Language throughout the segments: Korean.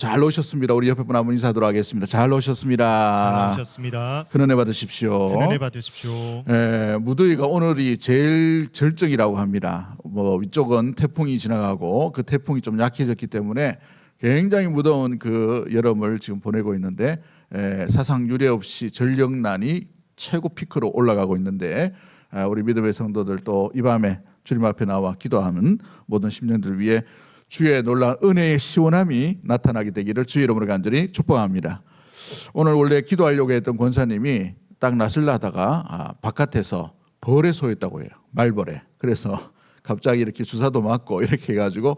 잘 오셨습니다. 우리 옆에 분 한번 인사하도록 하겠습니다. 잘 오셨습니다. 잘 오셨습니다. 큰 은혜 받으십시오. 큰 은혜 받으십시오. 무더위가 오늘이 제일 절정이라고 합니다. 뭐 위쪽은 태풍이 지나가고 그 태풍이 좀 약해졌기 때문에 굉장히 무더운 그 여름을 지금 보내고 있는데 사상 유례 없이 전력난이 최고 피크로 올라가고 있는데 우리 믿음의 성도들 또 이 밤에 주님 앞에 나와 기도하는 모든 심령들을 위해 주의 놀라운 은혜의 시원함이 나타나게 되기를 주의 이름으로 간절히 축복합니다. 오늘 원래 기도하려고 했던 권사님이 딱 낯을 하다가 바깥에서 벌에 쏘였다고 해요. 말벌에. 그래서 갑자기 이렇게 주사도 맞고 이렇게 해가지고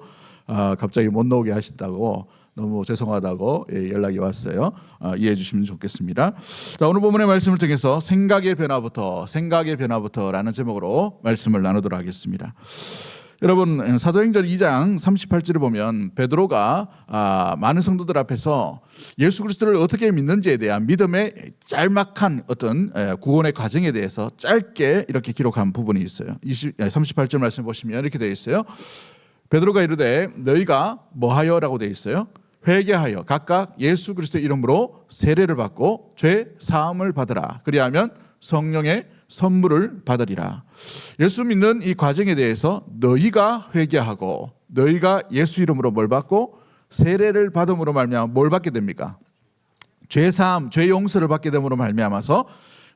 갑자기 못 나오게 하신다고 너무 죄송하다고 연락이 왔어요. 이해해 주시면 좋겠습니다. 자, 오늘 본문의 말씀을 통해서 생각의 변화부터라는 제목으로 말씀을 나누도록 하겠습니다. 여러분 사도행전 2장 38절을 보면 베드로가 많은 성도들 앞에서 예수 그리스도를 어떻게 믿는지에 대한 믿음의 짤막한 어떤 구원의 과정에 대해서 짧게 이렇게 기록한 부분이 있어요. 38절 말씀 보시면 이렇게 되어 있어요. 베드로가 이르되 너희가 뭐하여 라고 되어 있어요. 회개하여 각각 예수 그리스도의 이름으로 세례를 받고 죄 사함을 받으라. 그리하면 성령의 선물을 받으리라. 예수 믿는 이 과정에 대해서 너희가 회개하고 너희가 예수 이름으로 뭘 받고 세례를 받음으로 말미암아 뭘 받게 됩니까? 죄 사함, 죄 용서를 받게 됨으로 말미암아서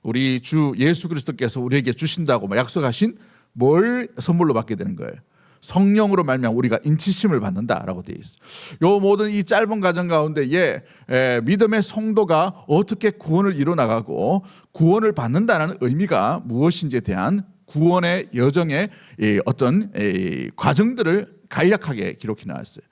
우리 주 예수 그리스도께서 우리에게 주신다고 약속하신 뭘 선물로 받게 되는 거예요. 성령으로 말미암아 우리가 인치심을 받는다라고 되어 있어요. 요 모든 이 짧은 과정 가운데에 믿음의 성도가 어떻게 구원을 이뤄나가고 구원을 받는다는 의미가 무엇인지에 대한 구원의 여정의 어떤 과정들을 간략하게 기록해 나왔어요.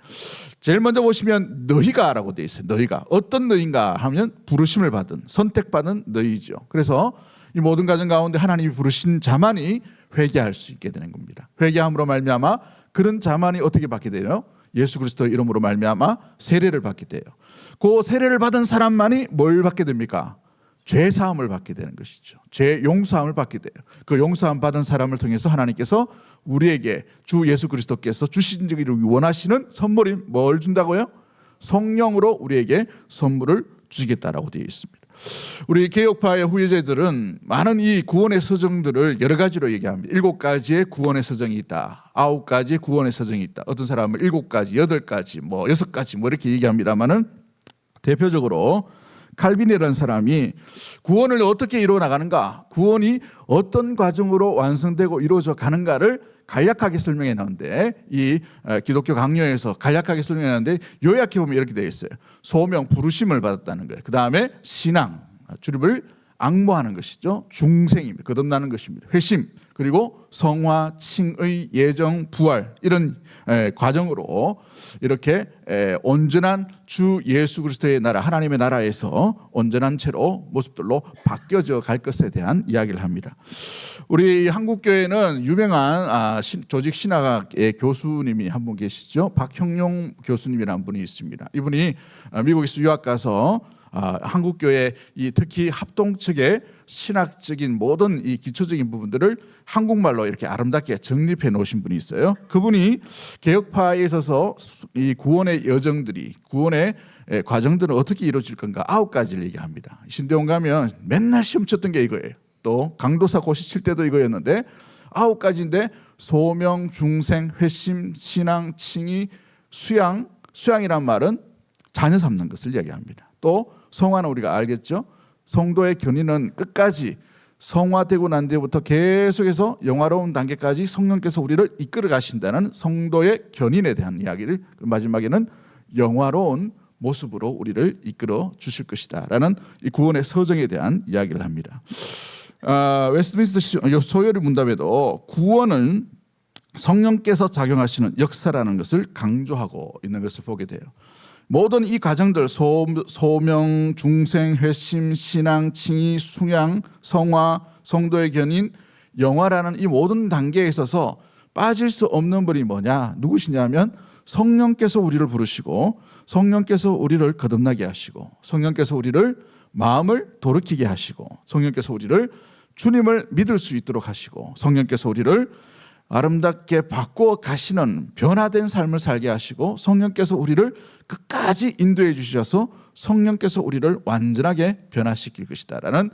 제일 먼저 보시면 너희가라고 되어 있어요. 너희가 어떤 너희인가 하면 부르심을 받은 선택받은 너희죠. 그래서 이 모든 과정 가운데 하나님이 부르신 자만이 회개할 수 있게 되는 겁니다. 회개함으로 말미암아 그런 자만이 어떻게 받게 돼요? 예수 그리스도의 이름으로 말미암아 세례를 받게 돼요. 그 세례를 받은 사람만이 뭘 받게 됩니까? 죄 사함을 받게 되는 것이죠. 죄 용서함을 받게 돼요. 그 용서함 받은 사람을 통해서 하나님께서 우리에게 주 예수 그리스도께서 주시기를 원하시는 선물이 뭘 준다고요? 성령으로 우리에게 선물을 주시겠다라고 되어 있습니다. 우리 개혁파의 후예자들은 많은 이 구원의 서정들을 여러 가지로 얘기합니다. 7가지의 구원의 서정이 있다. 9가지의 구원의 서정이 있다. 어떤 사람은 7가지, 8가지, 6가지 이렇게 얘기합니다만은 대표적으로 칼빈이라는 사람이 구원을 어떻게 이루어 나가는가, 구원이 어떤 과정으로 완성되고 이루어져 가는가를 간략하게 설명해 놓는데 이 기독교 강요에서 간략하게 설명해 놓는데 요약해 보면 이렇게 되어 있어요. 소명, 부르심을 받았다는 거예요. 그 다음에 신앙, 주님을 앙모하는 것이죠. 중생입니다. 거듭나는 것입니다. 회심, 그리고 성화, 칭의, 예정, 부활 이런 과정으로 이렇게 온전한 주 예수 그리스도의 나라, 하나님의 나라에서 온전한 채로 모습들로 바뀌어져 갈 것에 대한 이야기를 합니다. 우리 한국교회는 유명한 조직 신학의 교수님이 한 분 계시죠. 박형용 교수님이라는 분이 있습니다. 이분이 미국에서 유학 가서 한국교회 특히 합동 측의 신학적인 모든 이 기초적인 부분들을 한국말로 이렇게 아름답게 정립해 놓으신 분이 있어요. 그분이 개혁파에 있어서 이 구원의 여정들이, 구원의 과정들은 어떻게 이루어질 건가 9가지를 얘기합니다. 신대원 가면 맨날 시험 쳤던 게 이거예요. 또 강도사 고시 칠 때도 이거였는데 9가지인데 소명, 중생, 회심, 신앙, 칭의, 수양. 수양이란 말은 자녀 삼는 것을 이야기합니다. 또 성화는 우리가 알겠죠. 성도의 견인은 끝까지 성화되고 난 뒤부터 계속해서 영화로운 단계까지 성령께서 우리를 이끌어 가신다는 성도의 견인에 대한 이야기를 마지막에는 영화로운 모습으로 우리를 이끌어 주실 것이다 라는 이 구원의 서정에 대한 이야기를 합니다. 웨스트민스터 소요리 문답에도 구원은 성령께서 작용하시는 역사라는 것을 강조하고 있는 것을 보게 돼요. 모든 이 과정들 소명, 중생, 회심, 신앙, 칭의, 수양, 성화, 성도의 견인, 영화라는 이 모든 단계에 있어서 빠질 수 없는 분이 뭐냐, 누구시냐면 성령께서 우리를 부르시고 성령께서 우리를 거듭나게 하시고 성령께서 우리를 마음을 돌이키게 하시고 성령께서 우리를 주님을 믿을 수 있도록 하시고 성령께서 우리를 아름답게 바꾸어 가시는 변화된 삶을 살게 하시고 성령께서 우리를 끝까지 인도해 주셔서 성령께서 우리를 완전하게 변화시킬 것이다라는,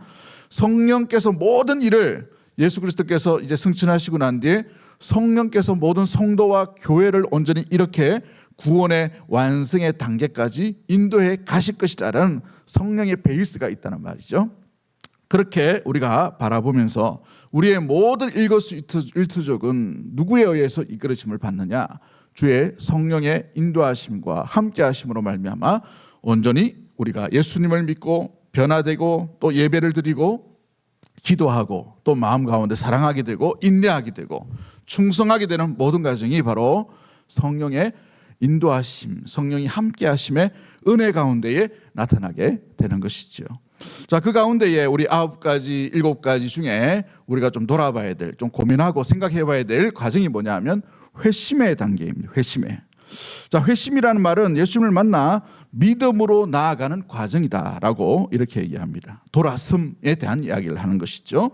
성령께서 모든 일을 예수 그리스도께서 이제 승천하시고 난 뒤에 성령께서 모든 성도와 교회를 온전히 이렇게 구원의 완성의 단계까지 인도해 가실 것이다라는 성령의 베이스가 있다는 말이죠. 그렇게 우리가 바라보면서 우리의 모든 일거수일투족은 누구에 의해서 이끌어짐을 받느냐? 주의 성령의 인도하심과 함께하심으로 말미암아 온전히 우리가 예수님을 믿고 변화되고 또 예배를 드리고 기도하고 또 마음 가운데 사랑하게 되고 인내하게 되고 충성하게 되는 모든 과정이 바로 성령의 인도하심, 성령이 함께하심의 은혜 가운데에 나타나게 되는 것이죠. 자, 그 가운데에 우리 9가지, 7가지 중에 우리가 좀 돌아봐야 될, 좀 고민하고 생각해 봐야 될 과정이 뭐냐 하면 회심의 단계입니다. 회심의. 자, 회심이라는 말은 예수님을 만나 믿음으로 나아가는 과정이다라고 이렇게 얘기합니다. 돌아섬에 대한 이야기를 하는 것이죠.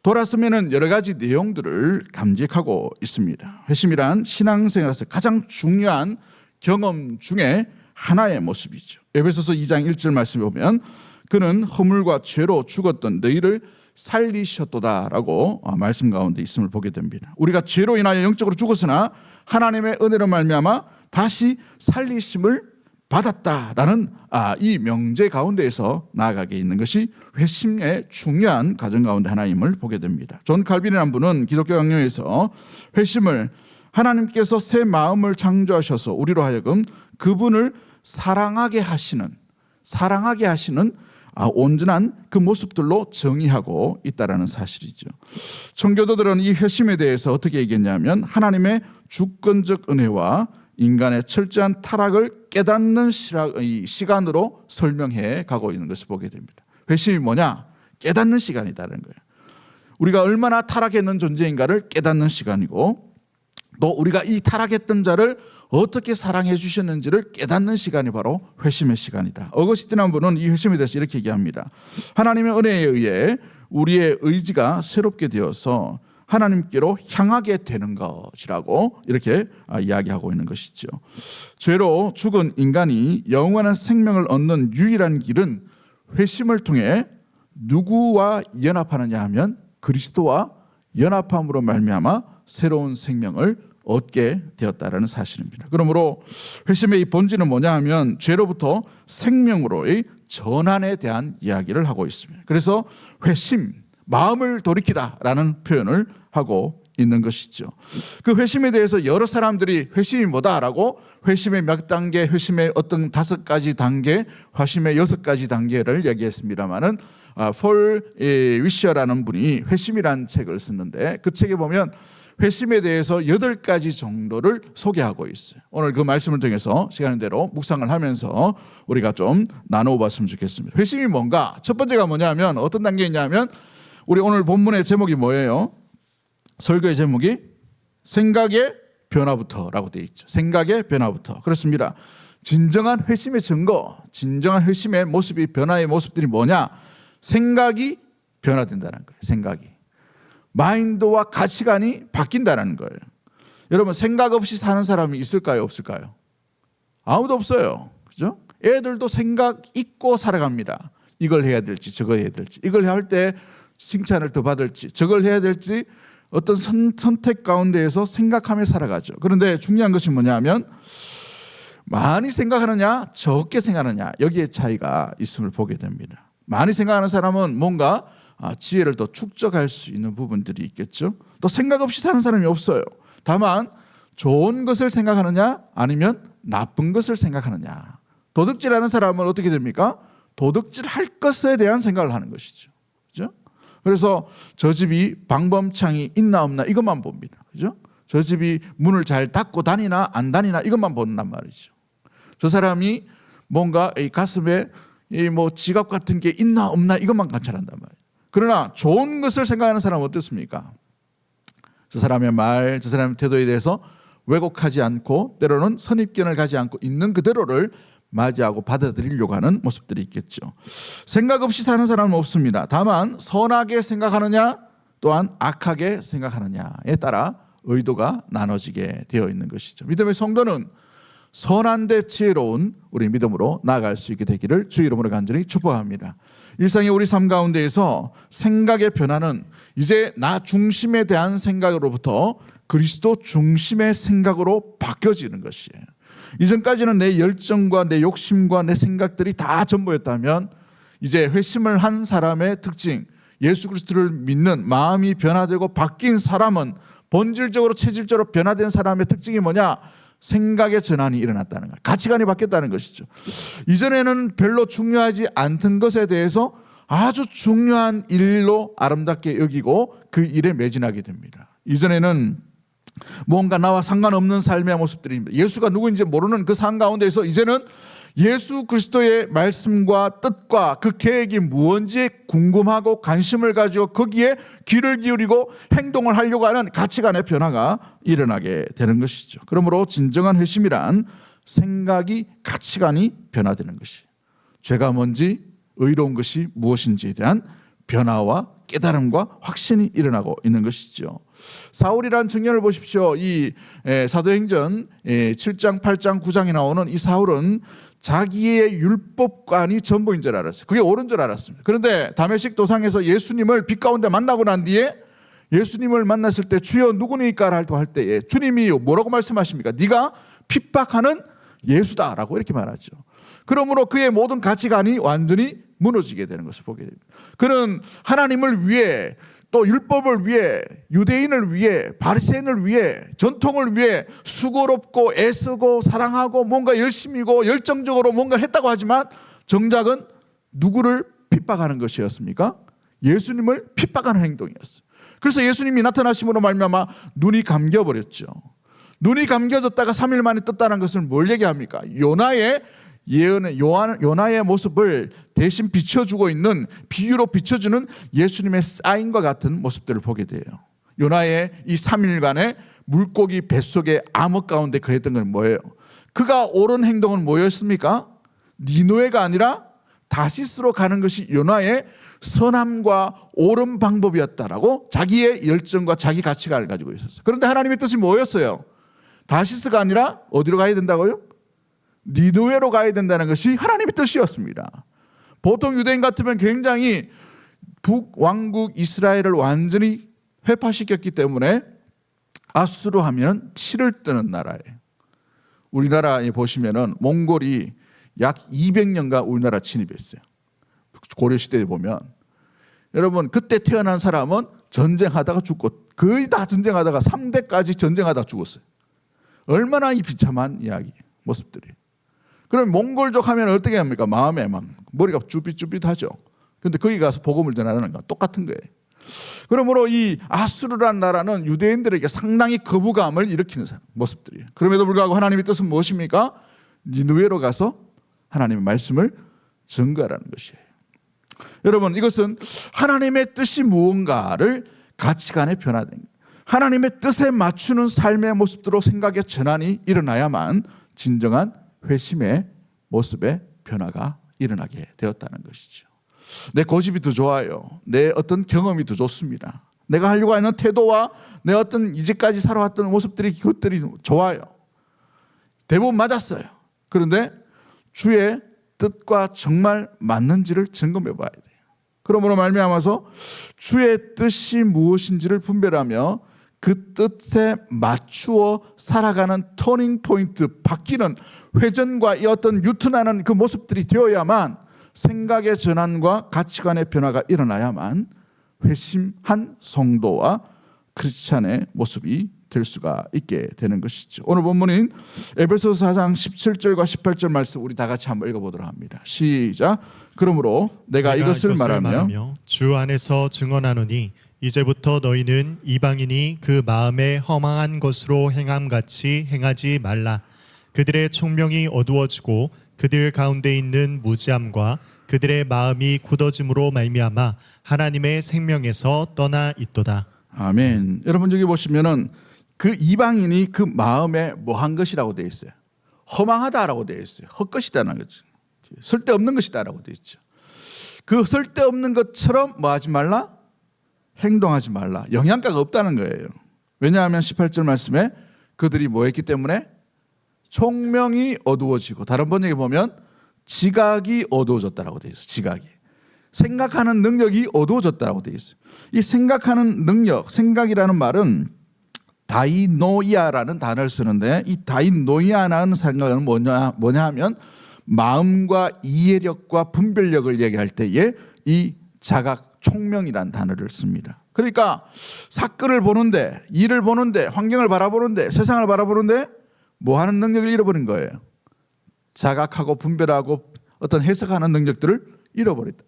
돌아섬에는 여러 가지 내용들을 감직하고 있습니다. 회심이란 신앙생활에서 가장 중요한 경험 중에 하나의 모습이죠. 에베소서 2장 1절 말씀에 보면 그는 허물과 죄로 죽었던 너희를 살리셨도다라고 말씀 가운데 있음을 보게 됩니다. 우리가 죄로 인하여 영적으로 죽었으나 하나님의 은혜로 말미암아 다시 살리심을 받았다라는 이 명제 가운데에서 나아가게 있는 것이 회심의 중요한 과정 가운데 하나임을 보게 됩니다. 존 칼빈이라는 분은 기독교 강령에서 회심을 하나님께서 새 마음을 창조하셔서 우리로 하여금 그분을 사랑하게 하시는 온전한 그 모습들로 정의하고 있다는 사실이죠. 청교도들은 이 회심에 대해서 어떻게 얘기했냐면 하나님의 주권적 은혜와 인간의 철저한 타락을 깨닫는 시간으로 설명해 가고 있는 것을 보게 됩니다. 회심이 뭐냐? 깨닫는 시간이다라는 거예요. 우리가 얼마나 타락했는 존재인가를 깨닫는 시간이고 또 우리가 이 타락했던 자를 어떻게 사랑해 주셨는지를 깨닫는 시간이 바로 회심의 시간이다. 어거스틴이라는 분은 이 회심에 대해서 이렇게 얘기합니다. 하나님의 은혜에 의해 우리의 의지가 새롭게 되어서 하나님께로 향하게 되는 것이라고 이렇게 이야기하고 있는 것이죠. 죄로 죽은 인간이 영원한 생명을 얻는 유일한 길은 회심을 통해 누구와 연합하느냐 하면 그리스도와 연합함으로 말미암아 새로운 생명을 얻게 되었다라는 사실입니다. 그러므로 회심의 이 본질은 뭐냐 하면 죄로부터 생명으로의 전환에 대한 이야기를 하고 있습니다. 그래서 회심, 마음을 돌이키다라는 표현을 하고 있는 것이죠. 그 회심에 대해서 여러 사람들이 회심이 뭐다라고 회심의 몇 단계, 회심의 어떤 5가지 단계, 회심의 6가지 단계를 얘기했습니다만은 폴 위셔라는 분이 회심이라는 책을 썼는데 그 책에 보면 회심에 대해서 8가지 정도를 소개하고 있어요. 오늘 그 말씀을 통해서 시간인 대로 묵상을 하면서 우리가 좀 나누어 봤으면 좋겠습니다. 회심이 뭔가? 첫 번째가 뭐냐면 어떤 단계이냐면 우리 오늘 본문의 제목이 뭐예요? 설교의 제목이 생각의 변화부터라고 되어 있죠. 생각의 변화부터. 그렇습니다. 진정한 회심의 증거, 진정한 회심의 모습이, 변화의 모습들이 뭐냐? 생각이 변화된다는 거예요. 생각이. 마인드와 가치관이 바뀐다는 거예요. 여러분 생각 없이 사는 사람이 있을까요? 없을까요? 아무도 없어요. 그죠? 애들도 생각 있고 살아갑니다. 이걸 해야 될지 저걸 해야 될지, 이걸 할 때 칭찬을 더 받을지 저걸 해야 될지 어떤 선택 가운데에서 생각하며 살아가죠. 그런데 중요한 것이 뭐냐면 많이 생각하느냐 적게 생각하느냐 여기에 차이가 있음을 보게 됩니다. 많이 생각하는 사람은 뭔가 지혜를 더 축적할 수 있는 부분들이 있겠죠. 또 생각 없이 사는 사람이 없어요. 다만 좋은 것을 생각하느냐 아니면 나쁜 것을 생각하느냐. 도둑질하는 사람은 어떻게 됩니까? 도둑질할 것에 대한 생각을 하는 것이죠. 그죠? 그래서 저 집이 방범창이 있나 없나 이것만 봅니다. 그죠? 저 집이 문을 잘 닫고 다니나 안 다니나 이것만 본단 말이죠. 저 사람이 뭔가 이 가슴에 이 뭐 지갑 같은 게 있나 없나 이것만 관찰한단 말이에요. 그러나 좋은 것을 생각하는 사람은 어떻습니까? 저 사람의 말, 저 사람의 태도에 대해서 왜곡하지 않고 때로는 선입견을 가지 않고 있는 그대로를 맞이하고 받아들이려고 하는 모습들이 있겠죠. 생각 없이 사는 사람은 없습니다. 다만 선하게 생각하느냐 또한 악하게 생각하느냐에 따라 의도가 나눠지게 되어 있는 것이죠. 믿음의 성도는 선한 데 지혜로운 우리 믿음으로 나아갈 수 있게 되기를 주 이름으로 간절히 축복합니다. 일상의 우리 삶 가운데에서 생각의 변화는 이제 나 중심에 대한 생각으로부터 그리스도 중심의 생각으로 바뀌어지는 것이에요. 이전까지는 내 열정과 내 욕심과 내 생각들이 다 전부였다면 이제 회심을 한 사람의 특징, 예수 그리스도를 믿는 마음이 변화되고 바뀐 사람은 본질적으로 체질적으로 변화된 사람의 특징이 뭐냐? 생각의 전환이 일어났다는 거예요. 가치관이 바뀌었다는 것이죠. 이전에는 별로 중요하지 않던 것에 대해서 아주 중요한 일로 아름답게 여기고 그 일에 매진하게 됩니다. 이전에는 뭔가 나와 상관없는 삶의 모습들입니다. 예수가 누구인지 모르는 그 삶 가운데서 이제는 예수 그리스도의 말씀과 뜻과 그 계획이 무엇인지 궁금하고 관심을 가지고 거기에 귀를 기울이고 행동을 하려고 하는 가치관의 변화가 일어나게 되는 것이죠. 그러므로 진정한 회심이란 생각이 가치관이 변화되는 것이, 죄가 뭔지 의로운 것이 무엇인지에 대한 변화와 깨달음과 확신이 일어나고 있는 것이죠. 사울이란 증언을 보십시오. 이 사도행전 7장, 8장, 9장에 나오는 이 사울은 자기의 율법관이 전부인 줄 알았어요. 그게 옳은 줄 알았습니다. 그런데 다메섹 도상에서 예수님을 빛 가운데 만나고 난 뒤에 예수님을 만났을 때 주여 누구니까 할 때에 주님이 뭐라고 말씀하십니까? 네가 핍박하는 예수다라고 이렇게 말하죠. 그러므로 그의 모든 가치관이 완전히 무너지게 되는 것을 보게 됩니다. 그는 하나님을 위해 또 율법을 위해 유대인을 위해 바리새인을 위해 전통을 위해 수고롭고 애쓰고 사랑하고 뭔가 열심히고 열정적으로 뭔가 했다고 하지만 정작은 누구를 핍박하는 것이었습니까? 예수님을 핍박하는 행동이었어요. 그래서 예수님이 나타나심으로 말미암아 눈이 감겨버렸죠. 눈이 감겨졌다가 3일 만에 떴다는 것은 뭘 얘기합니까? 요나의 예언의 요나의 모습을 대신 비춰주고 있는, 비유로 비춰주는 예수님의 사인과 같은 모습들을 보게 돼요. 요나의 이 3일간의 물고기 뱃속의 암흑 가운데 그했던 건 뭐예요? 그가 옳은 행동은 뭐였습니까? 니느웨가 아니라 다시스로 가는 것이 요나의 선함과 옳은 방법이었다라고 자기의 열정과 자기 가치관을 가지고 있었어요. 그런데 하나님의 뜻이 뭐였어요? 다시스가 아니라 어디로 가야 된다고요? 니느웨로 가야 된다는 것이 하나님의 뜻이었습니다. 보통 유대인 같으면 굉장히 북왕국 이스라엘을 완전히 회파시켰기 때문에 아수르 하면 치를 뜨는 나라예요. 우리나라에 보시면은 몽골이 약 200년간 우리나라 침입했어요. 고려시대에 보면 여러분 그때 태어난 사람은 전쟁하다가 죽고 거의 다 전쟁하다가 3대까지 전쟁하다가 죽었어요. 얼마나 이 비참한 이야기 모습들이. 그럼 몽골족 하면 어떻게 합니까? 마음에 막 머리가 쭈삣쭈삣하죠. 근데 거기 가서 복음을 전하는 건 똑같은 거예요. 그러므로 이 아수르라는 나라는 유대인들에게 상당히 거부감을 일으키는 모습들이에요. 그럼에도 불구하고 하나님의 뜻은 무엇입니까? 니느웨로 가서 하나님의 말씀을 전가하라는 것이에요. 여러분 이것은 하나님의 뜻이 무언가를 가치관의 변화된, 하나님의 뜻에 맞추는 삶의 모습으로 생각의 전환이 일어나야만 진정한 회심의 모습의 변화가 일어나게 되었다는 것이죠. 내 고집이 더 좋아요. 내 어떤 경험이 더 좋습니다. 내가 하려고 하는 태도와 내 어떤 이제까지 살아왔던 모습들이 그것들이 좋아요. 대부분 맞았어요. 그런데 주의 뜻과 정말 맞는지를 점검해 봐야 돼요. 그러므로 말미암아서 주의 뜻이 무엇인지를 분별하며 그 뜻에 맞추어 살아가는 터닝 포인트, 바뀌는 회전과 이 어떤 유턴하는 그 모습들이 되어야만 생각의 전환과 가치관의 변화가 일어나야만 회심한 성도와 크리스찬의 모습이 될 수가 있게 되는 것이죠. 오늘 본문인 에베소서 4장 17절과 18절 말씀 우리 다 같이 한번 읽어보도록 합니다. 시작. 그러므로 내가 이것을 말하며 주 안에서 증언하노니 이제부터 너희는 이방인이 그 마음에 허망한 것으로 행함같이 행하지 말라. 그들의 총명이 어두워지고 그들 가운데 있는 무지함과 그들의 마음이 굳어짐으로 말미암아 하나님의 생명에서 떠나 있도다. 아멘. 여러분 여기 보시면은 그 이방인이 그 마음에 뭐한 것이라고 되어 있어요. 허망하다라고 되어 있어요. 헛것이다는 거죠. 쓸데없는 것이다라고 되어 있죠. 그 쓸데없는 것처럼 뭐 하지 말라? 행동하지 말라. 영양가가 없다는 거예요. 왜냐하면 18절 말씀에 그들이 뭐 했기 때문에? 총명이 어두워지고, 다른 번역에 보면 지각이 어두워졌다라고 되어 있어요. 지각이. 생각하는 능력이 어두워졌다라고 되어 있어요. 이 생각하는 능력, 생각이라는 말은 다이노이아라는 단어를 쓰는데, 이 다이노이아라는 생각은 뭐냐 하면 마음과 이해력과 분별력을 얘기할 때에 이 자각 총명이라는 단어를 씁니다. 그러니까 사건을 보는데, 일을 보는데, 환경을 바라보는데, 세상을 바라보는데 뭐 하는 능력을 잃어버린 거예요? 자각하고 분별하고 어떤 해석하는 능력들을 잃어버렸다.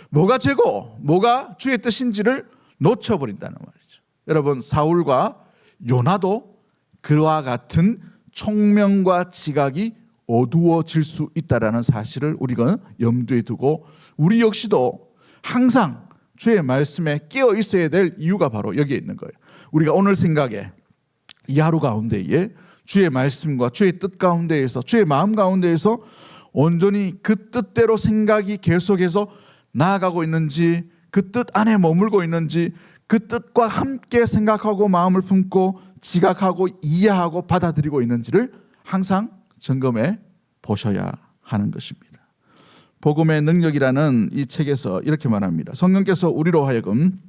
뭐가 죄고 뭐가 주의 뜻인지를 놓쳐버린다는 말이죠. 여러분, 사울과 요나도 그와 같은 총명과 지각이 어두워질 수 있다는 사실을 우리가 염두에 두고, 우리 역시도 항상 주의 말씀에 깨어 있어야 될 이유가 바로 여기에 있는 거예요. 우리가 오늘 생각에 이 하루 가운데에 주의 말씀과 주의 뜻 가운데에서, 주의 마음 가운데에서 온전히 그 뜻대로 생각이 계속해서 나아가고 있는지, 그 뜻 안에 머물고 있는지, 그 뜻과 함께 생각하고 마음을 품고 지각하고 이해하고 받아들이고 있는지를 항상 점검해 보셔야 하는 것입니다. 복음의 능력이라는 이 책에서 이렇게 말합니다. 성령께서 우리로 하여금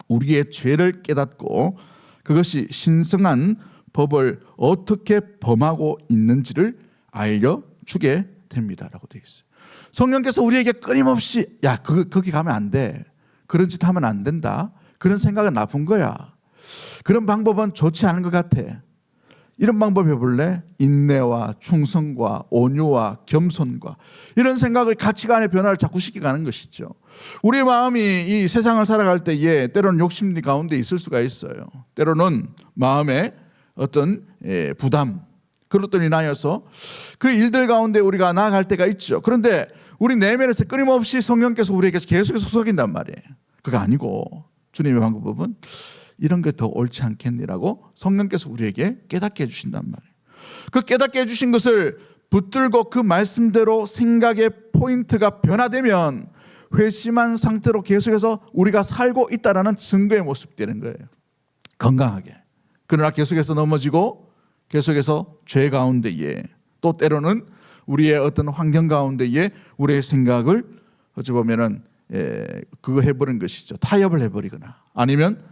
우리의 죄를 깨닫고 그것이 신성한 법을 어떻게 범하고 있는지를 알려주게 됩니다라고 되어 있어요. 성령께서 우리에게 끊임없이 거기 가면 안 돼, 그런 짓 하면 안 된다, 그런 생각은 나쁜 거야, 그런 방법은 좋지 않은 것 같아, 이런 방법 해볼래? 인내와 충성과 온유와 겸손과 이런 생각을, 가치관의 변화를 자꾸 시켜가는 것이죠. 우리의 마음이 이 세상을 살아갈 때에 때로는 욕심 가운데 있을 수가 있어요. 때로는 마음에 어떤 부담, 그런 것들이 인하여서 그 일들 가운데 우리가 나아갈 때가 있죠. 그런데 우리 내면에서 끊임없이 성령께서 우리에게 계속해서 속삭인단 말이에요. 그거 아니고 주님의 방법은 이런 게 더 옳지 않겠니라고 성령께서 우리에게 깨닫게 해주신단 말이에요. 그 깨닫게 해주신 것을 붙들고 그 말씀대로 생각의 포인트가 변화되면 회심한 상태로 계속해서 우리가 살고 있다는 증거의 모습이 되는 거예요. 건강하게. 그러나 계속해서 넘어지고 계속해서 죄 가운데에, 또 때로는 우리의 어떤 환경 가운데에 우리의 생각을 어찌 보면은 그거 해버린 것이죠. 타협을 해버리거나 아니면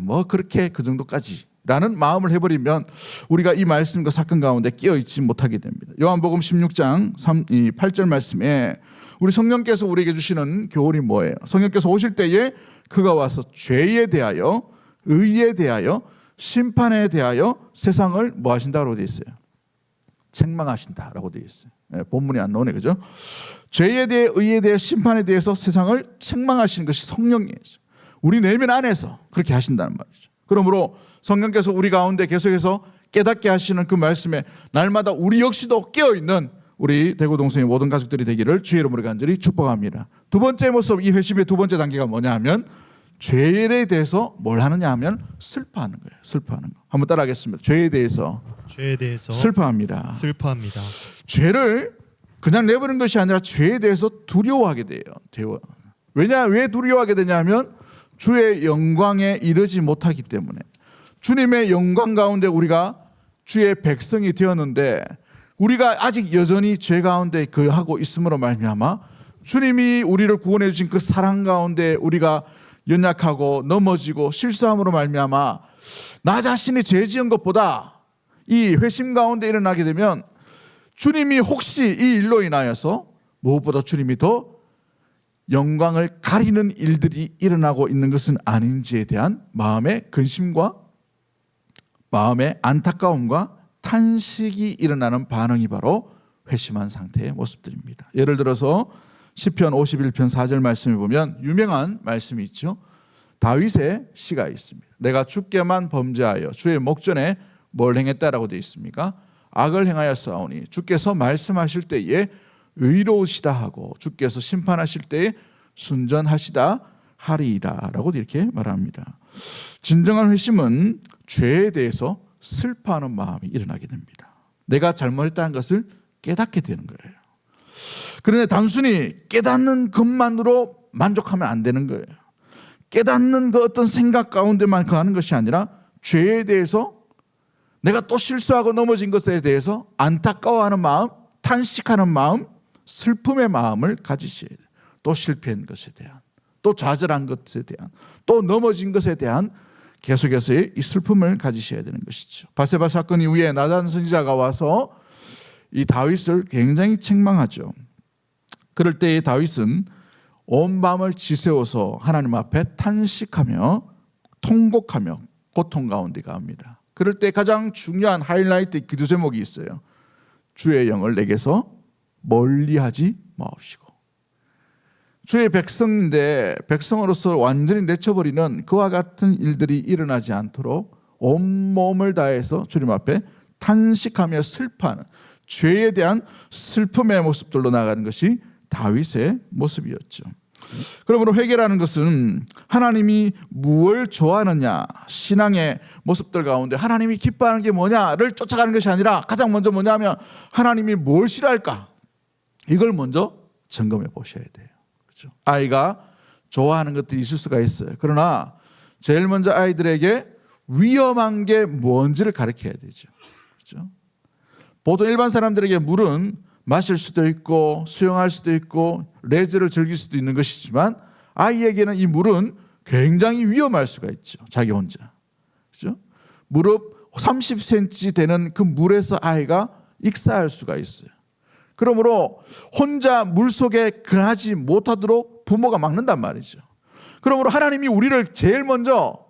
뭐 그렇게 그 정도까지라는 마음을 해버리면 우리가 이 말씀과 사건 가운데 끼어있지 못하게 됩니다. 요한복음 16장 8절 말씀에 우리 성령께서 우리에게 주시는 교훈이 뭐예요? 성령께서 오실 때에 그가 와서 죄에 대하여, 의에 대하여, 심판에 대하여 세상을 뭐 하신다고 되어 있어요? 책망하신다라고 되어 있어요. 본문이 안 나오네, 그죠? 죄에 대해, 의에 대해, 심판에 대해서 세상을 책망하시는 것이 성령이에요. 우리 내면 안에서 그렇게 하신다는 말이죠. 그러므로 성령께서 우리 가운데 계속해서 깨닫게 하시는 그 말씀에 날마다 우리 역시도 깨어있는 우리 대구동성의 모든 가족들이 되기를 주의 이름으로 간절히 축복합니다. 두 번째 모습, 이 회심의 두 번째 단계가 뭐냐 하면 죄에 대해서 뭘 하느냐 하면 슬퍼하는 거예요. 슬퍼하는 거. 한번 따라하겠습니다. 죄에 대해서 슬퍼합니다. 죄를 그냥 내버리는 것이 아니라 죄에 대해서 두려워하게 돼요. 왜 두려워하게 되냐 하면 주의 영광에 이르지 못하기 때문에, 주님의 영광 가운데 우리가 주의 백성이 되었는데 우리가 아직 여전히 죄 가운데 거하고 있음으로 말미암아 주님이 우리를 구원해 주신 그 사랑 가운데 우리가 연약하고 넘어지고 실수함으로 말미암아 나 자신이 죄 지은 것보다 이 회심 가운데 일어나게 되면 주님이 혹시 이 일로 인하여서 무엇보다 주님이 더 영광을 가리는 일들이 일어나고 있는 것은 아닌지에 대한 마음의 근심과 마음의 안타까움과 탄식이 일어나는 반응이 바로 회심한 상태의 모습들입니다. 예를 들어서 시편 51편 4절 말씀을 보면 유명한 말씀이 있죠. 다윗의 시가 있습니다. 내가 주께만 범죄하여 주의 목전에 뭘 행했다라고 되어 있습니까? 악을 행하였사오니 주께서 말씀하실 때에 의로우시다 하고 주께서 심판하실 때에 순전하시다 하리이다 라고 이렇게 말합니다. 진정한 회심은 죄에 대해서 슬퍼하는 마음이 일어나게 됩니다. 내가 잘못했다는 것을 깨닫게 되는 거예요. 그런데 단순히 깨닫는 것만으로 만족하면 안 되는 거예요. 깨닫는 그 어떤 생각 가운데만 거하는 것이 아니라 죄에 대해서 내가 또 실수하고 넘어진 것에 대해서 안타까워하는 마음, 탄식하는 마음, 슬픔의 마음을 가지셔야 돼요. 또 실패한 것에 대한, 또 좌절한 것에 대한, 또 넘어진 것에 대한 계속해서의 이 슬픔을 가지셔야 되는 것이죠. 바세바 사건 이후에 나단 선지자가 와서 이 다윗을 굉장히 책망하죠. 그럴 때 다윗은 온 밤을 지새워서 하나님 앞에 탄식하며 통곡하며 고통 가운데 갑니다. 그럴 때 가장 중요한 하이라이트 기도 제목이 있어요. 주의 영을 내게서 멀리하지 마옵시고. 주의 백성인데 백성으로서 완전히 내쳐버리는 그와 같은 일들이 일어나지 않도록 온몸을 다해서 주님 앞에 탄식하며 슬퍼하는 죄에 대한 슬픔의 모습들로 나가는 것이 다윗의 모습이었죠. 그러므로 회개라는 것은 하나님이 무엇을 좋아하느냐, 신앙의 모습들 가운데 하나님이 기뻐하는 게 뭐냐를 쫓아가는 것이 아니라 가장 먼저 뭐냐면 하나님이 뭘 싫어할까, 이걸 먼저 점검해 보셔야 돼요. 그렇죠? 아이가 좋아하는 것들이 있을 수가 있어요. 그러나 제일 먼저 아이들에게 위험한 게 뭔지를 가르쳐야 되죠. 그렇죠? 보통 일반 사람들에게 물은 마실 수도 있고 수영할 수도 있고 레저를 즐길 수도 있는 것이지만 아이에게는 이 물은 굉장히 위험할 수가 있죠. 자기 혼자. 그렇죠? 무릎 30cm 되는 그 물에서 아이가 익사할 수가 있어요. 그러므로 혼자 물속에 그하지 못하도록 부모가 막는단 말이죠. 그러므로 하나님이 우리를 제일 먼저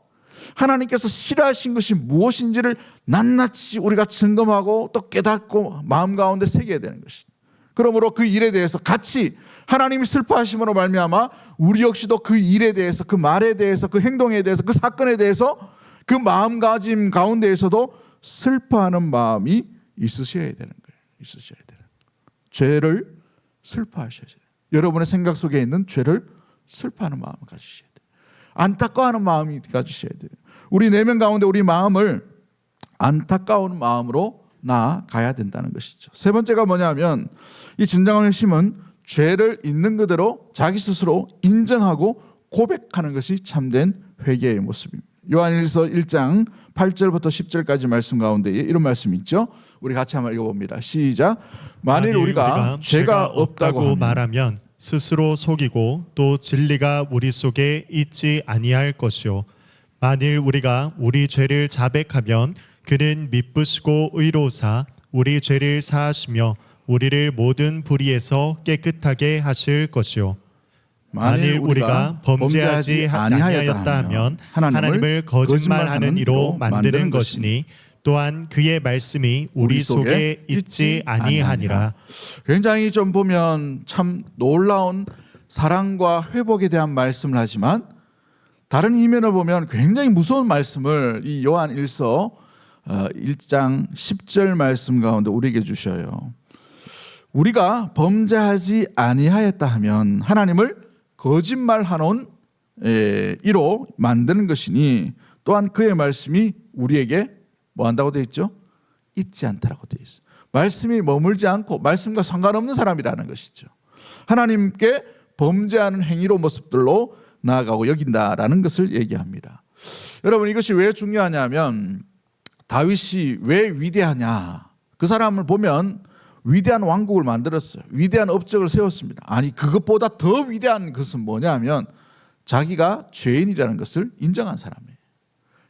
하나님께서 싫어하신 것이 무엇인지를 낱낱이 우리가 점검하고 또 깨닫고 마음 가운데 새겨야 되는 것이죠. 그러므로 그 일에 대해서 같이 하나님이 슬퍼하심으로 말미암아 우리 역시도 그 일에 대해서, 그 말에 대해서, 그 행동에 대해서, 그 사건에 대해서 그 마음가짐 가운데에서도 슬퍼하는 마음이 있으셔야 되는 거예요. 있으셔야 돼요. 죄를 슬퍼하셔야 돼요. 여러분의 생각 속에 있는 죄를 슬퍼하는 마음을 가지셔야 돼요. 안타까워하는 마음이 가지셔야 돼요. 우리 내면 가운데 우리 마음을 안타까운 마음으로 나아가야 된다는 것이죠. 세 번째가 뭐냐면 이 진정한 회심은 죄를 있는 그대로 자기 스스로 인정하고 고백하는 것이 참된 회개의 모습입니다. 요한일서 1장 8절부터 10절까지 말씀 가운데 이런 말씀이 있죠. 우리 같이 한번 읽어봅니다. 시작. 만일 우리가 죄가 없다고 말하면 스스로 속이고 또 진리가 우리 속에 있지 아니할 것이요. 만일 우리가 우리 죄를 자백하면 그는 미쁘시고 의로우사 우리 죄를 사하시며 우리를 모든 불의에서 깨끗하게 하실 것이요. 만일 우리가 범죄하지 아니하였다 하면 하나님을 거짓말하는 이로 만드는 것이니 또한 그의 말씀이 우리 속에 있지 아니하니라. 굉장히 좀 보면 참 놀라운 사랑과 회복에 대한 말씀을 하지만 다른 이면을 보면 굉장히 무서운 말씀을 이 요한 1서 1장 10절 말씀 가운데 우리에게 주셔요. 우리가 범죄하지 아니하였다 하면 하나님을 거짓말하는 이로 만드는 것이니 또한 그의 말씀이 우리에게 뭐 한다고 되어 있죠? 있지 않다라고 되어 있어요. 말씀이 머물지 않고 말씀과 상관없는 사람이라는 것이죠. 하나님께 범죄하는 행위로 모습들로 나아가고 여긴다라는 것을 얘기합니다. 여러분 이것이 왜 중요하냐면 다윗이 왜 위대하냐? 그 사람을 보면 위대한 왕국을 만들었어요. 위대한 업적을 세웠습니다. 아니 그것보다 더 위대한 것은 뭐냐면 자기가 죄인이라는 것을 인정한 사람이에요.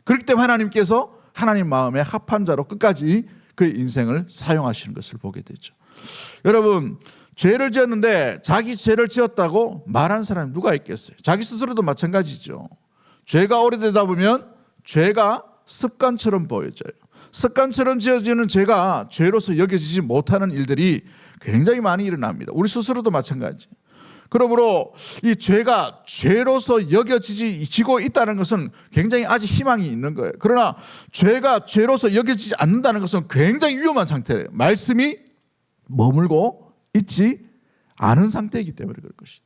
그렇기 때문에 하나님께서 하나님 마음에 합한 자로 끝까지 그의 인생을 사용하시는 것을 보게 되죠. 여러분 죄를 지었는데 자기 죄를 지었다고 말하는 사람이 누가 있겠어요? 자기 스스로도 마찬가지죠. 죄가 오래되다 보면 죄가 습관처럼 보여져요. 습관처럼 지어지는 죄가 죄로서 여겨지지 못하는 일들이 굉장히 많이 일어납니다. 우리 스스로도 마찬가지. 그러므로 이 죄가 죄로서 여겨지고 있다는 것은 굉장히 아직 희망이 있는 거예요. 그러나 죄가 죄로서 여겨지지 않는다는 것은 굉장히 위험한 상태예요. 말씀이 머물고 있지 않은 상태이기 때문에 그럴 것이죠.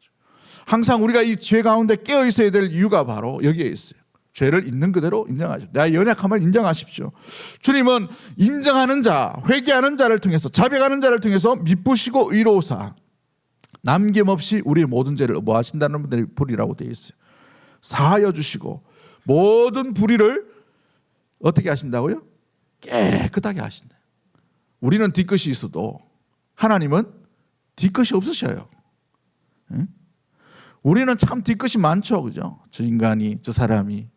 항상 우리가 이 죄 가운데 깨어 있어야 될 이유가 바로 여기에 있어요. 죄를 있는 그대로 인정하십시오. 나의 연약함을 인정하십시오. 주님은 인정하는 자, 회개하는 자를 통해서, 자백하는 자를 통해서 미쁘시고 의로우사 남김없이 우리의 모든 죄를 뭐 하신다는 분들이 불의라고 되어 있어요. 사하여 주시고 모든 불의를 어떻게 하신다고요? 깨끗하게 하신다. 우리는 뒤끝이 있어도 하나님은 뒤끝이 없으셔요. 응? 우리는 참 뒤끝이 많죠, 그죠? 저 인간이, 저 사람이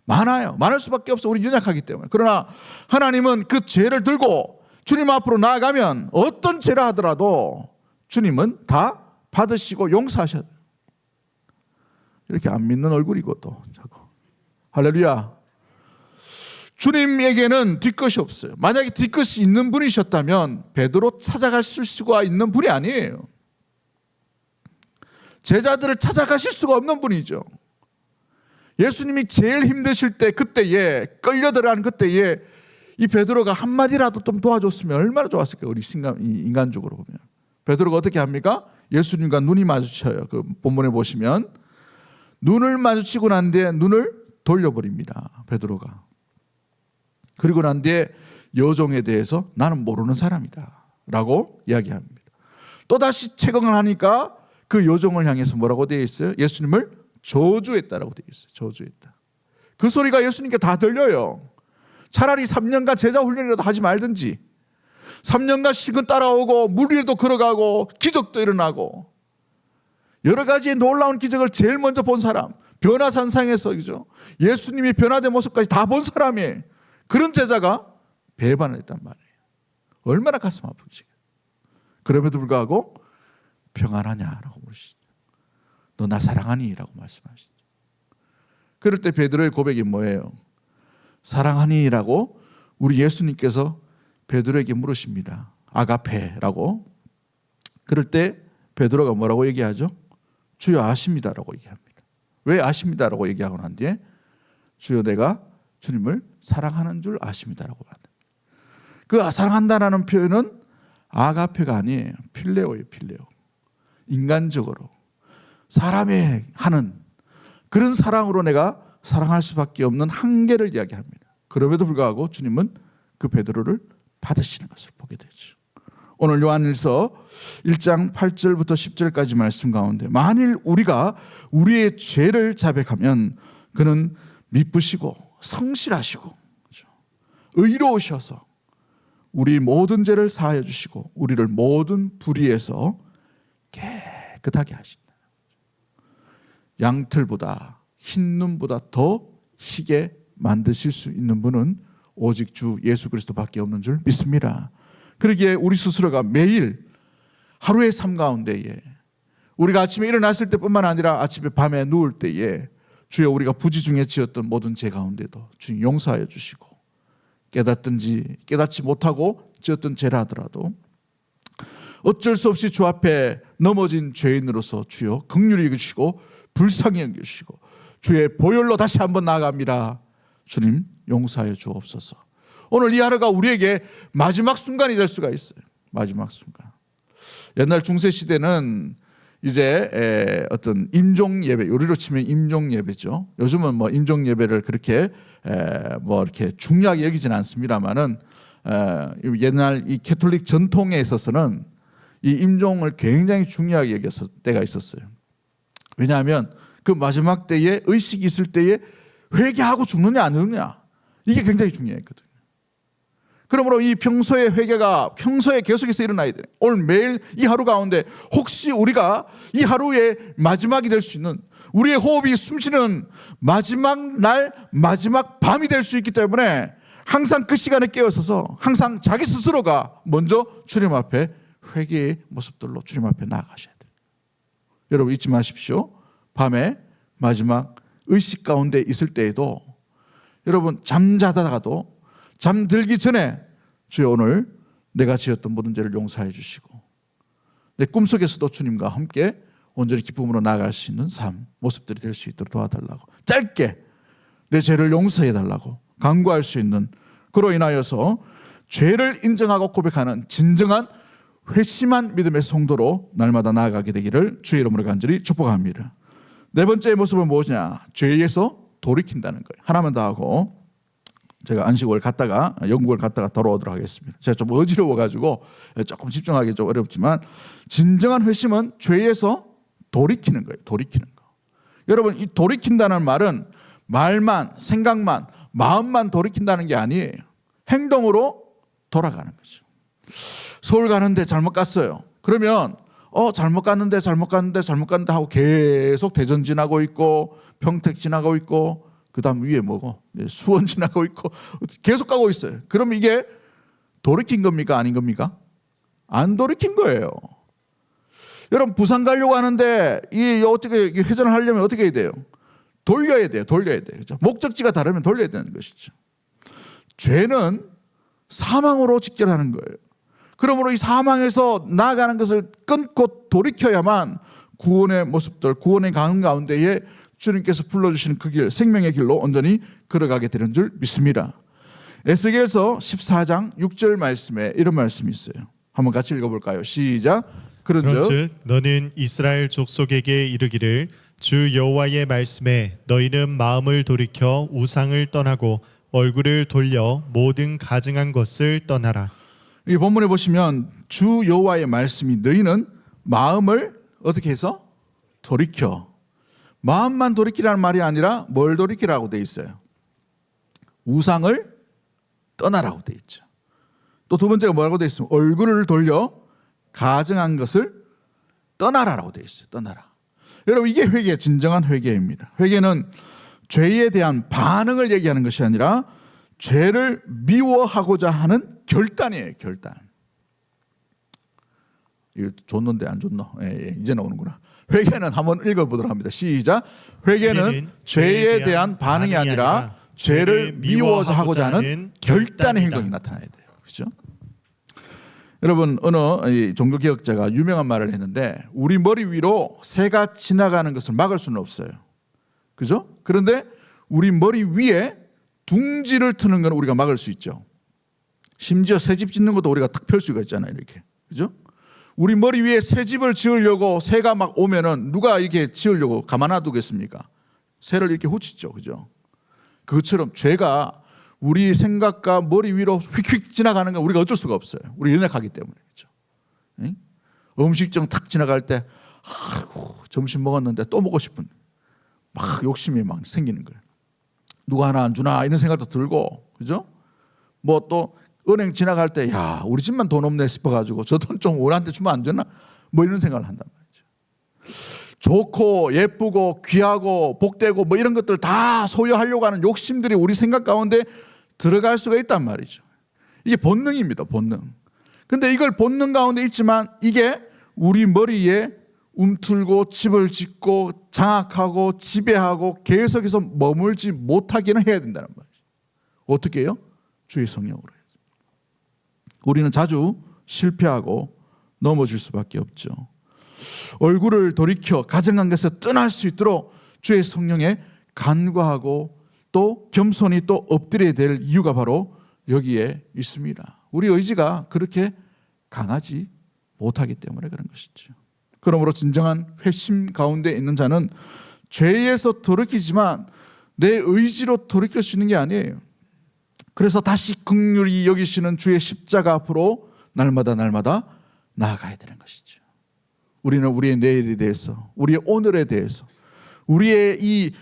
많아요. 많을 수밖에 없어. 우리 연약하기 때문에. 그러나 하나님은 그 죄를 들고 주님 앞으로 나아가면 어떤 죄라 하더라도 주님은 다 받으시고 용서하셔야 돼요. 이렇게 안 믿는 얼굴이고 또 자꾸. 할렐루야. 주님에게는 뒤끝이 없어요. 만약에 뒤끝이 있는 분이셨다면 베드로 찾아가실 수가 있는 분이 아니에요. 제자들을 찾아가실 수가 없는 분이죠. 예수님이 제일 힘드실 때, 그때에 끌려들어가는 그때에 이 베드로가 한마디라도 좀 도와줬으면 얼마나 좋았을까요? 우리 인간적으로 보면. 베드로가 어떻게 합니까? 예수님과 눈이 마주쳐요. 그 본문에 보시면 눈을 마주치고 난 뒤에 눈을 돌려버립니다. 베드로가. 그리고 난 뒤에 여종에 대해서 나는 모르는 사람이다 라고 이야기합니다. 또다시 채광을 하니까 그 여종을 향해서 뭐라고 되어 있어요? 예수님을 저주했다라고 되어 있어요. 저주했다. 그 소리가 예수님께 다 들려요. 차라리 3년간 제자 훈련이라도 하지 말든지, 3년간 실컷 따라오고 물 위에도 걸어가고 기적도 일어나고 여러 가지의 놀라운 기적을 제일 먼저 본 사람, 변화산상에서 그죠? 예수님이 변화된 모습까지 다 본 사람이, 그런 제자가 배반을 했단 말이에요. 얼마나 가슴 아프지. 그럼에도 불구하고 평안하냐라고 물으시죠. 너 나 사랑하니? 라고 말씀하시죠. 그럴 때 베드로의 고백이 뭐예요? 사랑하니? 라고 우리 예수님께서 베드로에게 물으십니다. 아가페라고. 그럴 때 베드로가 뭐라고 얘기하죠? 주여 아십니다 라고 얘기합니다. 왜 아십니다 라고 얘기하고 난 뒤에 주여 내가 주님을 사랑하는 줄 아십니다 라고 합니다. 그 사랑한다라는 표현은 아가페가 아니에요. 필레오예요. 필레오. 인간적으로 사람의 하는 그런 사랑으로 내가 사랑할 수밖에 없는 한계를 이야기합니다. 그럼에도 불구하고 주님은 그 베드로를 받으시는 것을 보게 되죠. 오늘 요한일서 1장 8절부터 10절까지 말씀 가운데 만일 우리가 우리의 죄를 자백하면 그는 미쁘시고 성실하시고 의로우셔서 우리 모든 죄를 사하여 주시고 우리를 모든 불의에서 깨끗하게 하신다. 양털보다 흰 눈보다 더 희게 만드실 수 있는 분은 오직 주 예수 그리스도밖에 없는 줄 믿습니다. 그러기에 우리 스스로가 매일 하루의 삶 가운데에 우리가 아침에 일어났을 때뿐만 아니라 아침에 밤에 누울 때에 주여 우리가 부지 중에 지었던 모든 죄 가운데도 주님 용서하여 주시고 깨닫든지 깨닫지 못하고 지었던 죄라 하더라도 어쩔 수 없이 주 앞에 넘어진 죄인으로서 주여 긍휼히 여기시고 불쌍히 여기시고 주의 보혈로 다시 한번 나아갑니다. 주님 용서하여 주옵소서. 오늘 이 하루가 우리에게 마지막 순간이 될 수가 있어요. 마지막 순간. 옛날 중세 시대는 이제 어떤 임종 예배, 우리로 치면 임종 예배죠. 요즘은 뭐 임종 예배를 그렇게 뭐 이렇게 중요하게 여기진 않습니다만은 옛날 이 캐톨릭 전통에 있어서는 이 임종을 굉장히 중요하게 여겼을 때가 있었어요. 왜냐하면 그 마지막 때에 의식이 있을 때에 회개하고 죽느냐 안 죽느냐 이게 굉장히 중요했거든요. 그러므로 이 평소의 회개가 평소에 계속해서 일어나야 돼요. 오늘 매일 이 하루 가운데 혹시 우리가 이 하루의 마지막이 될 수 있는 우리의 호흡이 숨쉬는 마지막 날 마지막 밤이 될 수 있기 때문에 항상 그 시간에 깨어서서 항상 자기 스스로가 먼저 주님 앞에 회개의 모습들로 주님 앞에 나아가셔야 돼요. 여러분 잊지 마십시오. 밤에 마지막 의식 가운데 있을 때에도 여러분 잠자다가도 잠들기 전에 주여 오늘 내가 지었던 모든 죄를 용서해 주시고 내 꿈속에서도 주님과 함께 온전히 기쁨으로 나아갈 수 있는 삶 모습들이 될 수 있도록 도와달라고 짧게 내 죄를 용서해 달라고 간구할 수 있는 그로 인하여서 죄를 인정하고 고백하는 진정한 회심한 믿음의 성도로 날마다 나아가게 되기를 주의 이름으로 간절히 축복합니다. 네 번째 모습은 뭐냐? 죄에서 돌이킨다는 거예요. 하나만 더 하고 제가 안식을 갔다가 영국을 갔다가 돌아오도록 하겠습니다. 제가 좀 어지러워가지고 조금 집중하기 좀 어렵지만 진정한 회심은 죄에서 돌이키는 거예요. 돌이키는 거. 여러분 이 돌이킨다는 말은 말만 생각만 마음만 돌이킨다는 게 아니에요. 행동으로 돌아가는 거죠. 서울 가는데 잘못 갔어요. 그러면 잘못 갔는데 하고 계속 대전 지나고 있고 평택 지나고 있고 그다음 위에 뭐고 수원 지나고 있고 계속 가고 있어요. 그럼 이게 돌이킨 겁니까? 아닌 겁니까? 안 돌이킨 거예요. 여러분 부산 가려고 하는데 이 어떻게 회전을 하려면 어떻게 해야 돼요? 돌려야 돼요. 그렇죠? 목적지가 다르면 돌려야 되는 것이죠. 죄는 사망으로 직결하는 거예요. 그러므로 이 사망에서 나아가는 것을 끊고 돌이켜야만 구원의 모습들, 구원의 가는 가운데에 주님께서 불러주시는 그 길, 생명의 길로 온전히 걸어가게 되는 줄 믿습니다. 에스겔서 14장 6절 말씀에 이런 말씀이 있어요. 한번 같이 읽어볼까요? 시작. 그런즉 너는 이스라엘 족속에게 이르기를 주 여호와의 말씀에 너희는 마음을 돌이켜 우상을 떠나고 얼굴을 돌려 모든 가증한 것을 떠나라. 이 본문에 보시면 주 여호와의 말씀이 너희는 마음을 어떻게 해서 돌이켜. 마음만 돌이키라는 말이 아니라 뭘 돌이키라고 돼 있어요? 우상을 떠나라고 돼 있죠. 또 두 번째가 뭐라고 돼 있으면 얼굴을 돌려 가증한 것을 떠나라라고 돼 있어요. 떠나라. 여러분 이게 회개, 진정한 회개입니다. 회개는 죄에 대한 반응을 얘기하는 것이 아니라 죄를 미워하고자 하는 결단이에요. 결단. 이거 좋는데 안 좋노? 이제 나오는구나. 회개는 한번 읽어보도록 합니다. 시작. 회개는 죄에 대한 반응이 아니라 죄를 미워하고자 하는 결단의 행동이 나타나야 돼요. 그렇죠? 여러분 어느 종교개혁자가 유명한 말을 했는데 우리 머리 위로 새가 지나가는 것을 막을 수는 없어요. 그죠? 그런데 우리 머리 위에 둥지를 트는 건 우리가 막을 수 있죠. 심지어 새집 짓는 것도 우리가 탁 펼 수가 있잖아요. 이렇게. 그죠? 우리 머리 위에 새 집을 지으려고 새가 막 오면은 누가 이렇게 지으려고 가만 놔두겠습니까? 새를 이렇게 후치죠. 그죠? 그것처럼 죄가 우리 생각과 머리 위로 휙휙 지나가는 건 우리가 어쩔 수가 없어요. 우리 연약하기 때문에. 그렇죠? 응? 음식점 탁 지나갈 때 아이고, 점심 먹었는데 또 먹고 싶은 막 욕심이 막 생기는 거예요. 누가 하나 안 주나 이런 생각도 들고, 그죠? 뭐 또 은행 지나갈 때 야 우리 집만 돈 없네 싶어가지고 저 돈 좀 우리한테 주면 안 되나? 뭐 이런 생각을 한단 말이죠. 좋고 예쁘고 귀하고 복되고 뭐 이런 것들 다 소유하려고 하는 욕심들이 우리 생각 가운데 들어갈 수가 있단 말이죠. 이게 본능입니다. 본능. 근데 이걸 본능 가운데 있지만 이게 우리 머리에 움틀고 집을 짓고 장악하고 지배하고 계속해서 머물지 못하기는 해야 된다는 말이죠. 어떻게 해요? 주의 성령으로 해야죠. 우리는 자주 실패하고 넘어질 수밖에 없죠. 얼굴을 돌이켜 가증한 것을 떠날 수 있도록 주의 성령에 간구하고 또 겸손히 또 엎드려야 될 이유가 바로 여기에 있습니다. 우리 의지가 그렇게 강하지 못하기 때문에 그런 것이죠. 그러므로 진정한 회심 가운데 있는 자는 죄에서 돌이키지만 내 의지로 돌이킬 수 있는 게 아니에요. 그래서 다시 긍휼히 여기시는 주의 십자가 앞으로 날마다 나아가야 되는 것이죠. 우리는 우리의 내일에 대해서, 우리의 오늘에 대해서, 우리의 이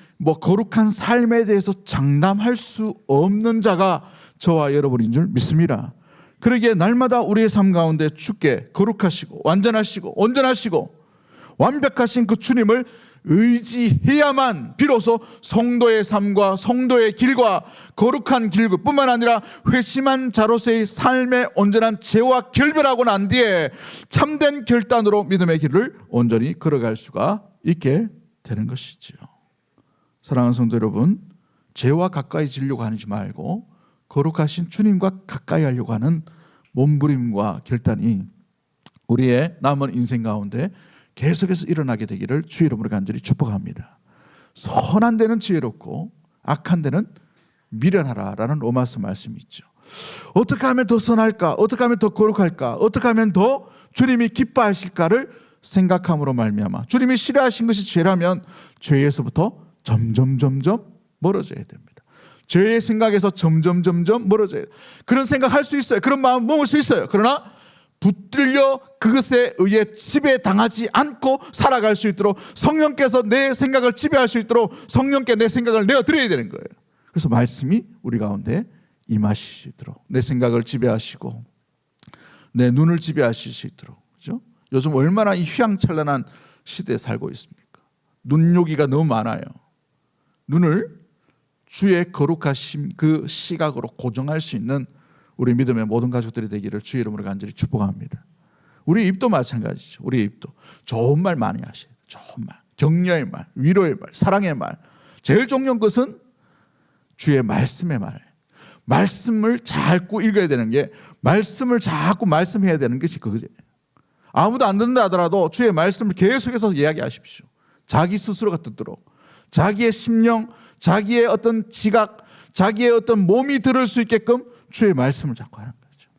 거룩한 삶에 대해서 장담할 수 없는 자가 저와 여러분인 줄 믿습니다. 그러기에 날마다 우리의 삶 가운데 주께 거룩하시고 완전하시고 온전하시고 완벽하신 그 주님을 의지해야만 비로소 성도의 삶과 성도의 길과 거룩한 길뿐만 아니라 회심한 자로서의 삶의 온전한 죄와 결별하고 난 뒤에 참된 결단으로 믿음의 길을 온전히 걸어갈 수가 있게 되는 것이지요. 사랑하는 성도 여러분, 죄와 가까이 지려고 하지 말고 거룩하신 주님과 가까이 하려고 하는 몸부림과 결단이 우리의 남은 인생 가운데 계속해서 일어나게 되기를 주의 이름으로 간절히 축복합니다. 선한 데는 지혜롭고 악한 데는 미련하라라는 로마서 말씀이 있죠. 어떻게 하면 더 선할까? 어떻게 하면 더 거룩할까? 어떻게 하면 더 주님이 기뻐하실까를 생각함으로 말미암아 주님이 싫어하신 것이 죄라면 죄에서부터 점점 멀어져야 됩니다. 죄의 생각에서 점점 멀어져야 돼요. 그런 생각할 수 있어요. 그런 마음 먹을 수 있어요. 그러나 붙들려 그것에 의해 지배당하지 않고 살아갈 수 있도록 성령께서 내 생각을 지배할 수 있도록 성령께 내 생각을 내어드려야 되는 거예요. 그래서 말씀이 우리 가운데 임하시도록 내 생각을 지배하시고 내 눈을 지배하실 수 있도록, 그죠? 요즘 얼마나 이 휘황찬란한 시대에 살고 있습니까? 눈요기가 너무 많아요. 눈을 주의 거룩하심 그 시각으로 고정할 수 있는 우리 믿음의 모든 가족들이 되기를 주의 이름으로 간절히 축복합니다. 우리 입도 마찬가지죠. 우리 입도 좋은 말 많이 하셔야 돼요. 좋은 말, 격려의 말, 위로의 말, 사랑의 말. 제일 중요한 것은 주의 말씀의 말. 말씀을 자꾸 읽어야 되는 게, 말씀을 자꾸 말씀해야 되는 것이 그거죠. 아무도 안 듣는다 하더라도 주의 말씀을 계속해서 이야기하십시오. 자기 스스로가 듣도록, 자기의 심령, 자기의 어떤 지각, 자기의 어떤 몸이 들을 수 있게끔 주의 말씀을 자꾸 하는 거죠.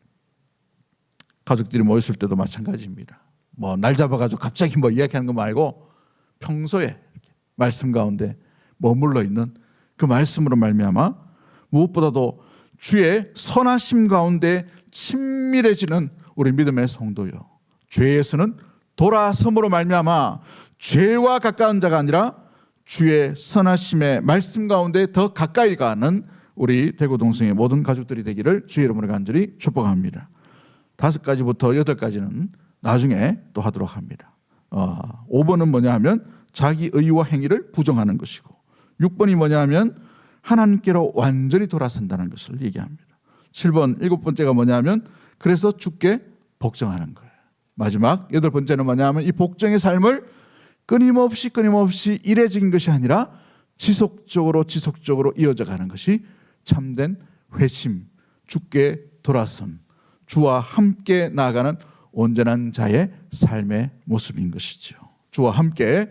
가족들이 모였을 때도 마찬가지입니다. 뭐 날 잡아가지고 갑자기 뭐 이야기하는 거 말고 평소에 이렇게 말씀 가운데 머물러 있는 그 말씀으로 말미암아 무엇보다도 주의 선하심 가운데 친밀해지는 우리 믿음의 성도요, 죄에서는 돌아섬으로 말미암아 죄와 가까운 자가 아니라 주의 선하심의 말씀 가운데 더 가까이 가는 우리 대구 동성의 모든 가족들이 되기를 주의 이름으로 간절히 축복합니다. 5가지부터 8가지는 나중에 또 하도록 합니다. 5번은 뭐냐 하면 자기 의와 행위를 부정하는 것이고, 6번이 뭐냐 하면 하나님께로 완전히 돌아선다는 것을 얘기합니다. 7번, 7번째가 뭐냐 하면 그래서 주께 복종하는 거예요. 마지막 8번째는 뭐냐 하면 이 복종의 삶을 끊임없이 일회적인 것이 아니라 지속적으로 이어져 가는 것이 참된 회심, 주께 돌아선, 주와 함께 나아가는 온전한 자의 삶의 모습인 것이죠. 주와 함께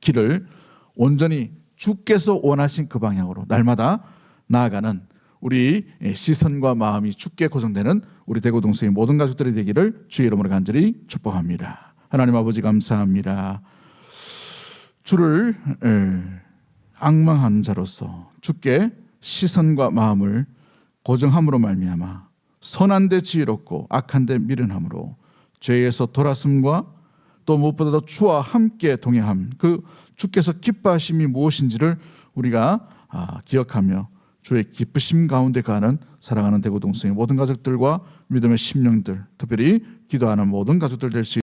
길을 온전히 주께서 원하신 그 방향으로 날마다 나아가는 우리 시선과 마음이 주께 고정되는 우리 대구 동성의 모든 가족들이 되기를 주의 이름으로 간절히 축복합니다. 하나님 아버지 감사합니다. 주를 앙망하는 자로서 주께 시선과 마음을 고정함으로 말미암아 선한 데 지혜롭고 악한 데 미련함으로 죄에서 돌아섬과 또 무엇보다도 주와 함께 동행함, 그 주께서 기뻐하심이 무엇인지를 우리가 기억하며 주의 기쁘심 가운데 가는 사랑하는 대구 동성의 모든 가족들과 믿음의 심령들, 특별히 기도하는 모든 가족들 될 수